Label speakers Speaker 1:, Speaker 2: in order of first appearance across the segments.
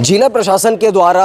Speaker 1: जिला प्रशासन के द्वारा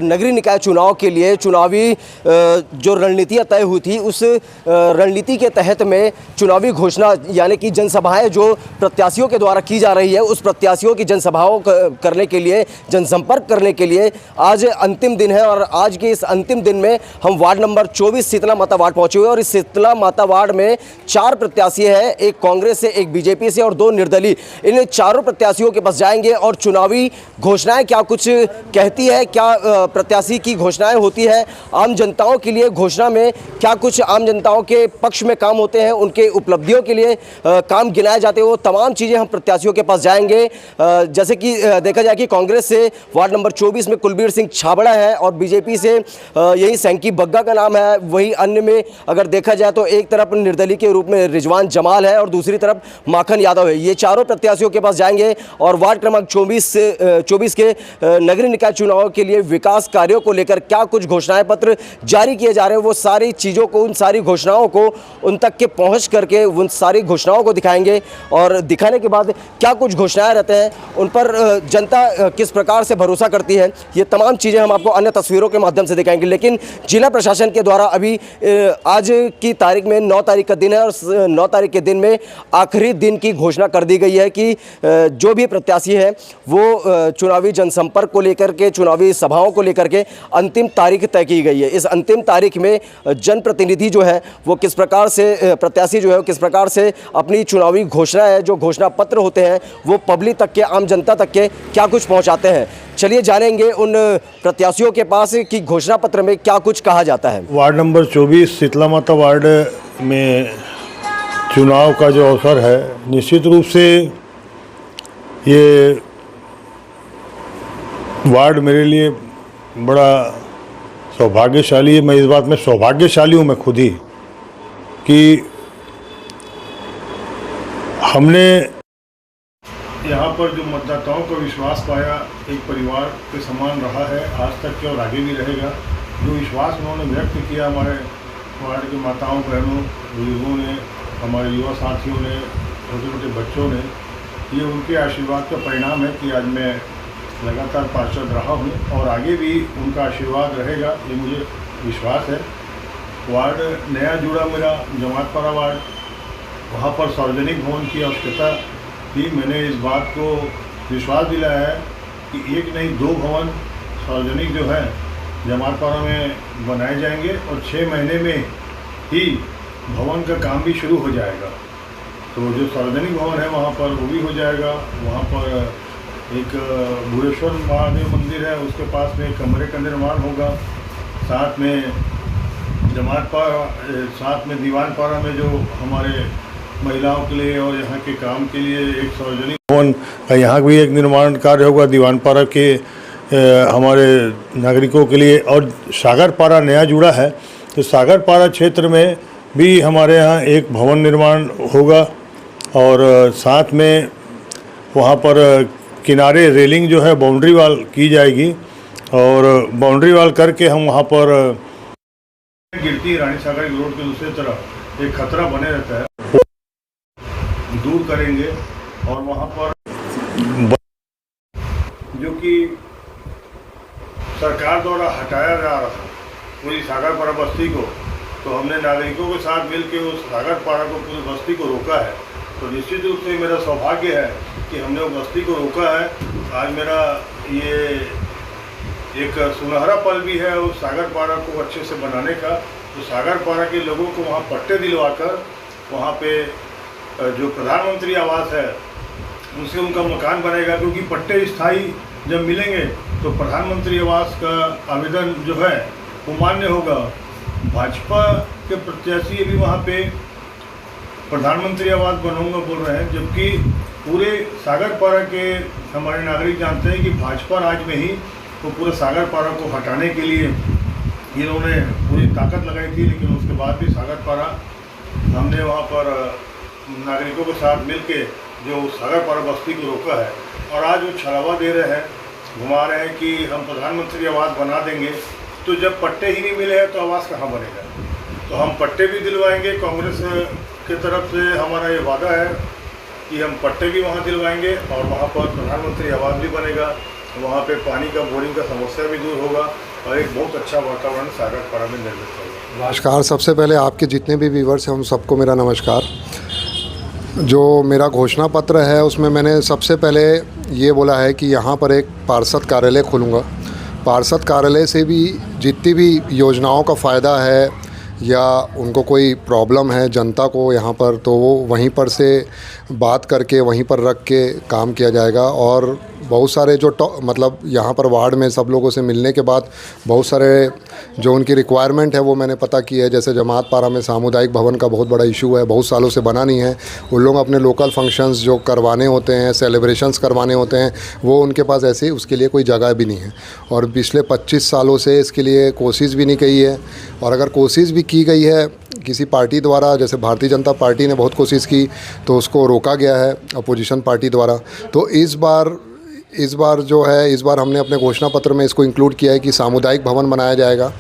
Speaker 1: नगरीय निकाय चुनाव के लिए चुनावी जो रणनीतियाँ तय हुई थी, उस रणनीति के तहत में चुनावी घोषणा यानी कि जनसभाएं जो प्रत्याशियों के द्वारा की जा रही है, उस प्रत्याशियों की जनसभाओं करने के लिए, जनसंपर्क करने के लिए आज अंतिम दिन है। और आज के इस अंतिम दिन में हम वार्ड नंबर 24 शीतला माता वार्ड पहुँचे हुए और इस शीतला माता वार्ड में 4 प्रत्याशी हैं, एक कांग्रेस से, एक बीजेपी से और 2 निर्दलीय। इन चारों प्रत्याशियों के पास जाएंगे और चुनावी घोषणाएं क्या कुछ कहती है, क्या प्रत्याशी की घोषणाएं होती है, आम जनताओं के लिए घोषणा में क्या कुछ आम जनताओं के पक्ष में काम होते हैं, उनके उपलब्धियों के लिए काम गिनाए जाते हैं, वो तमाम चीज़ें हम प्रत्याशियों के पास जाएंगे। जैसे कि देखा जाए कि कांग्रेस से वार्ड नंबर 24 में कुलबीर सिंह छाबड़ा है और बीजेपी से यही सैंकी बग्गा का नाम है। वही अन्य में अगर देखा जाए तो एक तरफ निर्दलीय के रूप में रिजवान जमाल है और दूसरी तरफ माखन यादव है। ये चारों प्रत्याशियों के पास जाएंगे और वार्ड क्रमांक 24 के नगरीय निकाय चुनाव के लिए विकास कार्यों को लेकर क्या कुछ घोषणाएं पत्र जारी किए जा रहे हैं, वो सारी चीज़ों को, उन सारी घोषणाओं को उन तक के पहुंच करके उन सारी घोषणाओं को दिखाएंगे और दिखाने के बाद क्या कुछ घोषणाएं रहते हैं, उन पर जनता किस प्रकार से भरोसा करती है, ये तमाम चीज़ें हम आपको अन्य तस्वीरों के माध्यम से दिखाएंगे। लेकिन जिला प्रशासन के द्वारा अभी आज की तारीख में 9 तारीख का दिन है और 9 तारीख के दिन में आखिरी दिन की घोषणा कर दी गई है कि जो भी प्रत्याशी है वो चुनावी जनसंपर्क को लेकर के, चुनावी सभाओं को लेकर के अंतिम तारीख तय की गई है। इस अंतिम तारीख में जनप्रतिनिधि जो है वो किस प्रकार से, प्रत्याशी जो है किस प्रकार से अपनी चुनावी घोषणा है, जो घोषणा पत्र होते हैं वो पब्लिक तक के, आम जनता तक के क्या कुछ पहुंचाते हैं। चलिए जानेंगे उन प्रत्याशियों के पास कि घोषणा पत्र में क्या कुछ कहा जाता है।
Speaker 2: वार्ड नंबर 24 शीतला माता वार्ड में चुनाव का जो अवसर है, निश्चित रूप से ये वार्ड मेरे लिए बड़ा सौभाग्यशाली है। मैं इस बात में सौभाग्यशाली हूँ, मैं खुद ही, कि हमने यहाँ पर जो मतदाताओं का विश्वास पाया, एक परिवार के समान रहा है आज तक के और आगे भी रहेगा। जो विश्वास उन्होंने व्यक्त किया हमारे वार्ड के माताओं, बहनों, बुजुर्गों ने, हमारे युवा साथियों ने, छोटे छोटे बच्चों ने, ये उनके आशीर्वाद का परिणाम है कि आज मैं लगातार पार्षद रहा हूँ और आगे भी उनका आशीर्वाद रहेगा, ये मुझे विश्वास है। वार्ड नया जुड़ा मेरा जमातपारा वार्ड, वहाँ पर सार्वजनिक भवन की आवश्यकता थी। मैंने इस बात को विश्वास दिलाया है कि एक नहीं 2 भवन सार्वजनिक जो है जमातपारा में बनाए जाएंगे और 6 महीने में ही भवन का काम भी शुरू हो जाएगा। तो जो सार्वजनिक भवन है वहाँ पर वो भी हो जाएगा। वहाँ पर एक भूरेश्वर महादेव मंदिर है, उसके पास में कमरे का निर्माण होगा। साथ में जमातपारा, साथ में दीवानपारा में जो हमारे महिलाओं के लिए और यहाँ के काम के लिए एक सार्वजनिक भवन, यहाँ भी एक निर्माण कार्य होगा दीवानपारा के हमारे नागरिकों के लिए। और सागरपारा नया जुड़ा है, तो सागरपारा क्षेत्र में भी हमारे यहाँ एक भवन निर्माण होगा और साथ में वहाँ पर किनारे रेलिंग जो है बाउंड्री वाल की जाएगी और बाउंड्री वाल करके हम वहाँ पर गिरती रानी सागर रोड के दूसरी तरफ एक खतरा बने रहता है, दूर करेंगे। और वहाँ पर जो कि सरकार द्वारा हटाया जा रहा था पूरी सागरपारा बस्ती को, तो हमने नागरिकों के साथ मिलकर उस सागरपारा को, पूरी बस्ती को रोका है। तो निश्चित रूप से मेरा सौभाग्य है कि हमने वो बस्ती को रोका है। आज मेरा ये एक सुनहरा पल भी है उस सागरपारा को अच्छे से बनाने का। तो सागरपारा के लोगों को वहाँ पट्टे दिलवाकर वहाँ पे जो प्रधानमंत्री आवास है उनसे उनका मकान बनेगा, क्योंकि पट्टे स्थायी जब मिलेंगे तो प्रधानमंत्री आवास का आवेदन जो है वो मान्य होगा। भाजपा के प्रत्याशी भी वहाँ पे प्रधानमंत्री आवास बनूंगा बोल रहे हैं, जबकि पूरे सागरपारा के हमारे नागरिक जानते हैं कि भाजपा राज में ही वो पूरे सागरपारा को हटाने के लिए इन्होंने पूरी ताकत लगाई थी। लेकिन उसके बाद भी सागरपारा हमने वहाँ पर नागरिकों के साथ मिलके जो सागरपारा बस्ती को रोका है और आज वो छलावा दे रहे हैं, घुमा रहे हैं कि हम प्रधानमंत्री आवास बना देंगे। तो जब पट्टे ही नहीं मिले हैं तो आवास कहाँ बनेगा? तो हम पट्टे भी दिलवाएंगे। कांग्रेस की तरफ से हमारा ये वादा है कि हम पट्टे भी वहाँ दिलवाएंगे और वहाँ पर प्रधानमंत्री आवास भी बनेगा, वहाँ पे पानी का बोरिंग का समस्या भी दूर होगा और एक बहुत अच्छा वातावरण सागरपारा में निर्मित होगा।
Speaker 3: नमस्कार। सबसे पहले आपके जितने भी व्यूवर्स हैं उन सबको मेरा नमस्कार। जो मेरा घोषणा पत्र है उसमें मैंने सबसे पहले ये बोला है कि यहाँ पर एक पार्षद कार्यालय खोलूँगा। पार्षद कार्यालय से भी जितनी भी योजनाओं का फ़ायदा है या उनको कोई प्रॉब्लम है जनता को यहाँ पर, तो वो वहीं पर से बात करके वहीं पर रख के काम किया जाएगा। और बहुत सारे जो मतलब यहाँ पर वार्ड में सब लोगों से मिलने के बाद बहुत सारे जो उनकी रिक्वायरमेंट है वो मैंने पता की है। जैसे जमात पारा में सामुदायिक भवन का बहुत बड़ा इशू है, बहुत सालों से बना नहीं है। उन लोग अपने लोकल फंक्शंस जो करवाने होते हैं, सेलिब्रेशंस करवाने होते हैं, वो उनके पास ऐसे उसके लिए कोई जगह भी नहीं है। और पिछले 25 सालों से इसके लिए कोशिश भी नहीं की है। और अगर कोशिश भी की गई है किसी पार्टी द्वारा, जैसे भारतीय जनता पार्टी ने बहुत कोशिश की तो उसको रोका गया है अपोजिशन पार्टी द्वारा। तो इस बार जो है, इस बार हमने अपने घोषणा पत्र में इसको इंक्लूड किया है कि सामुदायिक भवन बनाया जाएगा।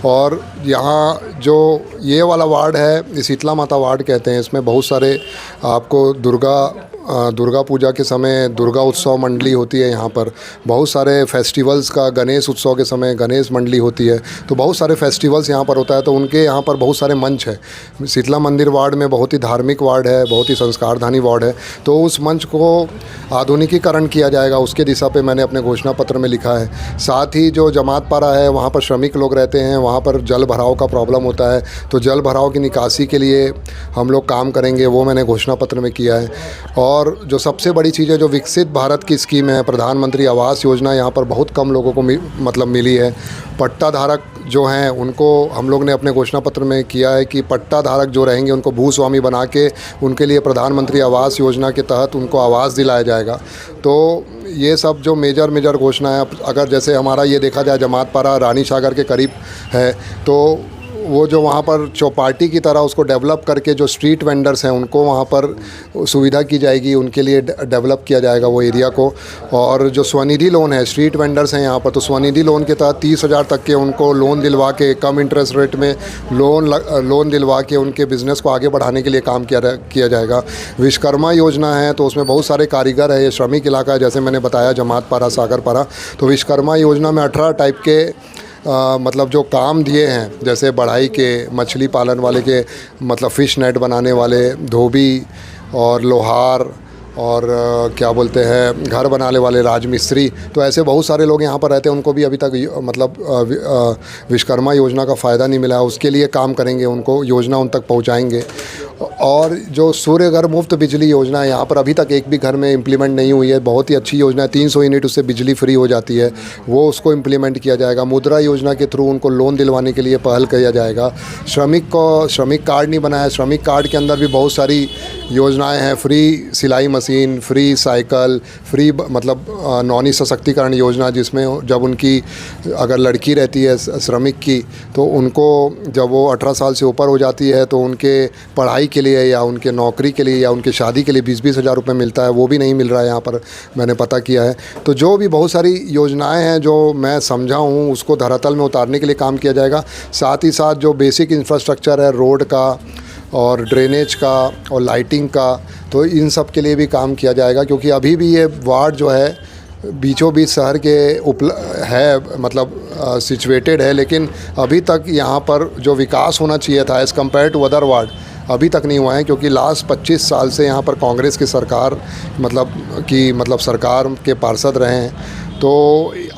Speaker 3: और यहाँ जो ये वाला वार्ड है शीतला माता वार्ड कहते हैं, इसमें बहुत सारे आपको दुर्गा पूजा के समय दुर्गा उत्सव मंडली होती है। यहाँ पर बहुत सारे फेस्टिवल्स का, गणेश उत्सव के समय गणेश मंडली होती है, तो बहुत सारे फेस्टिवल्स यहाँ पर होता है। तो उनके यहाँ पर बहुत सारे मंच है। शीतला मंदिर वार्ड में बहुत ही धार्मिक वार्ड है, बहुत ही संस्कारधानी वार्ड है, तो उस मंच को आधुनिकीकरण किया जाएगा, उसके दिशा पे मैंने अपने घोषणा पत्र में लिखा है। साथ ही जो जमात पारा है वहाँ पर श्रमिक लोग रहते हैं, वहाँ पर जल भराव का प्रॉब्लम होता है, तो जल भराव की निकासी के लिए हम लोग काम करेंगे, वो मैंने घोषणा पत्र में किया है। और जो सबसे बड़ी चीज़ है, जो विकसित भारत की स्कीम है, प्रधानमंत्री आवास योजना, यहाँ पर बहुत कम लोगों को मतलब मिली है। पट्टा धारक जो हैं उनको हम लोग ने अपने घोषणा पत्र में किया है कि पट्टा धारक जो रहेंगे उनको भूस्वामी बना के उनके लिए प्रधानमंत्री आवास योजना के तहत उनको आवास दिलाया जाएगा। तो ये सब जो मेजर घोषणा है, अगर जैसे हमारा ये देखा जाए जमात पारा रानी सागर के करीब है, तो वो जो वहाँ पर चौपाटी की तरह उसको डेवलप करके जो स्ट्रीट वेंडर्स हैं उनको वहाँ पर सुविधा की जाएगी, उनके लिए डेवलप किया जाएगा वो एरिया को। और जो स्वनिधि लोन है, स्ट्रीट वेंडर्स हैं यहाँ पर, तो स्वनिधि लोन के तहत 30,000 तक के उनको लोन दिलवा के, कम इंटरेस्ट रेट में लोन दिलवा के उनके बिज़नेस को आगे बढ़ाने के लिए काम किया जाएगा। विश्वकर्मा योजना है, तो उसमें बहुत सारे कारीगर है, ये श्रमिक इलाका है, जैसे मैंने बताया जमात पारा सागर पारा। तो विश्वकर्मा योजना में 18 टाइप के मतलब जो काम दिए हैं, जैसे बढ़ाई के, मछली पालन वाले के, मतलब फ़िश नेट बनाने वाले, धोबी और लोहार और क्या बोलते हैं घर बनाने वाले राजमिस्त्री, तो ऐसे बहुत सारे लोग यहाँ पर रहते हैं। उनको भी अभी तक मतलब विश्वकर्मा योजना का फ़ायदा नहीं मिला है, उसके लिए काम करेंगे, उनको योजना उन तक पहुँचाएँगे। और जो सूर्य घर मुफ्त बिजली योजना है, यहाँ पर अभी तक एक भी घर में इम्प्लीमेंट नहीं हुई है, बहुत ही अच्छी योजना है। 300 यूनिट उससे बिजली फ्री हो जाती है, वो उसको इम्प्लीमेंट किया जाएगा। मुद्रा योजना के थ्रू उनको लोन दिलवाने के लिए पहल किया जाएगा। श्रमिक कार्ड नहीं बनाया, श्रमिक कार्ड के अंदर भी बहुत सारी योजनाएं हैं। फ्री सिलाई मशीन, फ्री साइकिल, फ्री मतलब नौनी सशक्तिकरण योजना, जिसमें जब उनकी अगर लड़की रहती है श्रमिक की, तो उनको जब वो 18 साल से ऊपर हो जाती है तो उनके पढ़ाई के लिए या उनके नौकरी के लिए या उनके शादी के लिए 20-20 हज़ार रुपये मिलता है, वो भी नहीं मिल रहा है यहाँ पर, मैंने पता किया है। तो जो भी बहुत सारी योजनाएं हैं जो मैं समझा हूँ, उसको धरातल में उतारने के लिए काम किया जाएगा। साथ ही साथ जो बेसिक इंफ्रास्ट्रक्चर है, रोड का और ड्रेनेज का और लाइटिंग का, तो इन सब के लिए भी काम किया जाएगा। क्योंकि अभी भी ये वार्ड जो है बीचों बीच शहर के है, मतलब सिचुएटेड है, लेकिन अभी तक यहाँ पर जो विकास होना चाहिए था as compared to other ward, अभी तक नहीं हुआ है। क्योंकि लास्ट 25 साल से यहाँ पर कांग्रेस की सरकार मतलब सरकार के पार्षद रहे हैं। तो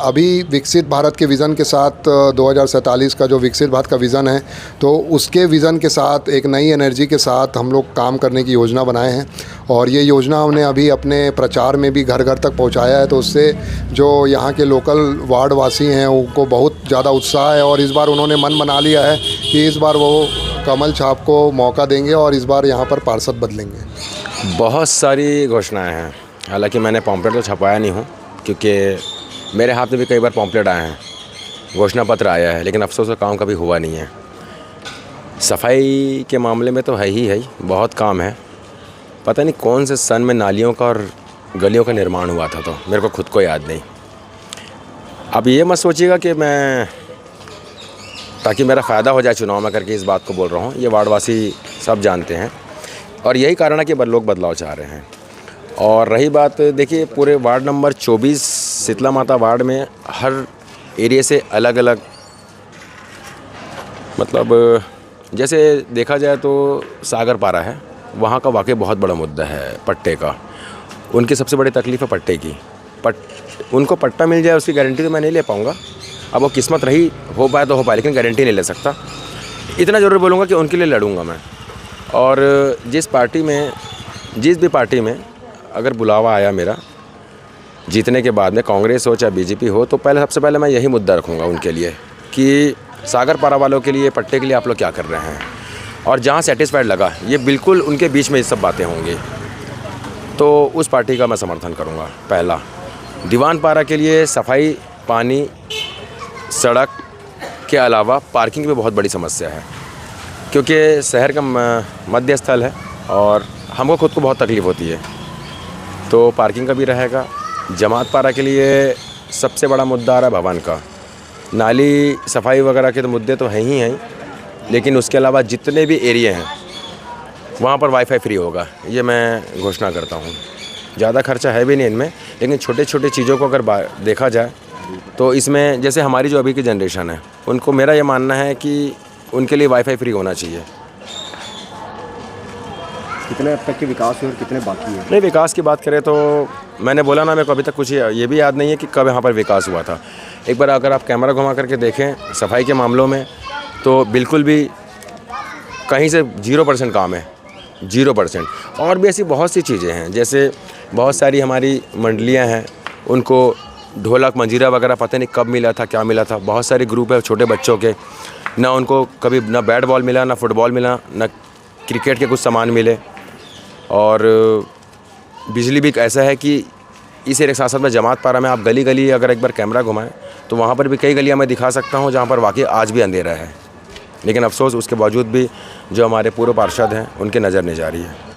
Speaker 3: अभी विकसित भारत के विज़न के साथ 2047 का जो विकसित भारत का विज़न है, तो उसके विज़न के साथ एक नई एनर्जी के साथ हम लोग काम करने की योजना बनाए हैं। और ये योजना हमने अभी अपने प्रचार में भी घर घर तक पहुंचाया है, तो उससे जो यहाँ के लोकल वार्ड वासी हैं उनको बहुत ज़्यादा उत्साह है। और इस बार उन्होंने मन बना लिया है कि इस बार वो कमल छाप को मौका देंगे और इस बार यहाँ पर पार्षद बदलेंगे।
Speaker 4: बहुत सारी घोषणाएं हैं, हालांकि मैंने पॉम्पलेट तो छपाया नहीं हूँ, क्योंकि मेरे हाथ में भी कई बार पॉम्पलेट आए हैं, घोषणा पत्र आया है, लेकिन अफसोस का काम कभी हुआ नहीं है। सफाई के मामले में तो है ही बहुत काम है। पता नहीं कौन से सन में नालियों का और गलियों का निर्माण हुआ था, तो मेरे को खुद को याद नहीं। अब ये मत सोचिएगा कि मैं ताकि मेरा फ़ायदा हो जाए चुनाव में करके इस बात को बोल रहा हूँ। ये वार्डवासी सब जानते हैं और यही कारण है कि लोग बदलाव चाह रहे हैं। और रही बात, देखिए पूरे वार्ड नंबर 24 शीतला माता वार्ड में हर एरिया से अलग अलग, मतलब जैसे देखा जाए तो सागर पारा है, वहाँ का वाकई बहुत बड़ा मुद्दा है पट्टे का। उनकी सबसे बड़ी तकलीफ़ है पट्टे की। उनको पट्टा मिल जाए उसकी गारंटी तो मैं नहीं ले पाऊँगा। अब वो किस्मत रही, हो पाए तो हो पाए, लेकिन गारंटी नहीं ले सकता। इतना ज़रूर बोलूँगा कि उनके लिए लड़ूंगा मैं। और जिस भी पार्टी में अगर बुलावा आया मेरा जीतने के बाद में, कांग्रेस हो चाहे बीजेपी हो, तो सबसे पहले मैं यही मुद्दा रखूँगा उनके लिए कि सागर पारा वालों के लिए पट्टे के लिए आप लोग क्या कर रहे हैं। और जहाँ सेटिस्फाइड लगा, ये बिल्कुल उनके बीच में ये सब बातें होंगी, तो उस पार्टी का मैं समर्थन करूँगा। पहला, दीवान पारा के लिए सफाई, पानी, सड़क के अलावा पार्किंग भी बहुत बड़ी समस्या है, क्योंकि शहर का मध्य स्थल है और हमको खुद को बहुत तकलीफ़ होती है, तो पार्किंग का भी रहेगा। जमात पारा के लिए सबसे बड़ा मुद्दा आ रहा है भवन का। नाली सफाई वगैरह के तो मुद्दे तो हैं ही हैं, लेकिन उसके अलावा जितने भी एरिया हैं वहाँ पर वाईफाई फ्री होगा, ये मैं घोषणा करता हूँ। ज़्यादा खर्चा है भी नहीं इनमें, लेकिन छोटे छोटे चीज़ों को अगर देखा जाए तो इसमें, जैसे हमारी जो अभी की जनरेशन है, उनको मेरा ये मानना है कि उनके लिए वाईफाई फ्री होना चाहिए।
Speaker 1: कितने अब तक के विकास हुए और कितने बाकी हैं?
Speaker 4: नहीं, विकास की बात करें तो मैंने बोला ना, मेरे को अभी तक कुछ ये भी याद नहीं है कि कब यहाँ पर विकास हुआ था। एक बार अगर आप कैमरा घुमा करके देखें सफाई के मामलों में, तो बिल्कुल भी कहीं से 0% काम है, 0%। और भी ऐसी बहुत सी चीज़ें हैं, जैसे बहुत सारी हमारी मंडलियाँ हैं, उनको ढोलक मंजीरा वगैरह पता नहीं कब मिला था, क्या मिला था। बहुत सारे ग्रुप है छोटे बच्चों के, ना उनको कभी ना बैट बॉल मिला, ना फुटबॉल मिला, ना क्रिकेट के कुछ सामान मिले। और बिजली भी ऐसा है कि इस एरिया के साथ में जमात पारा में आप गली गली अगर एक बार कैमरा घुमाएं तो वहाँ पर भी कई गलियाँ मैं दिखा सकता हूँ जहाँ पर वाकई आज भी अंधेरा है, लेकिन अफसोस उसके बावजूद भी जो हमारे पूर्व पार्षद हैं उनकी नज़र नहीं जा रही है।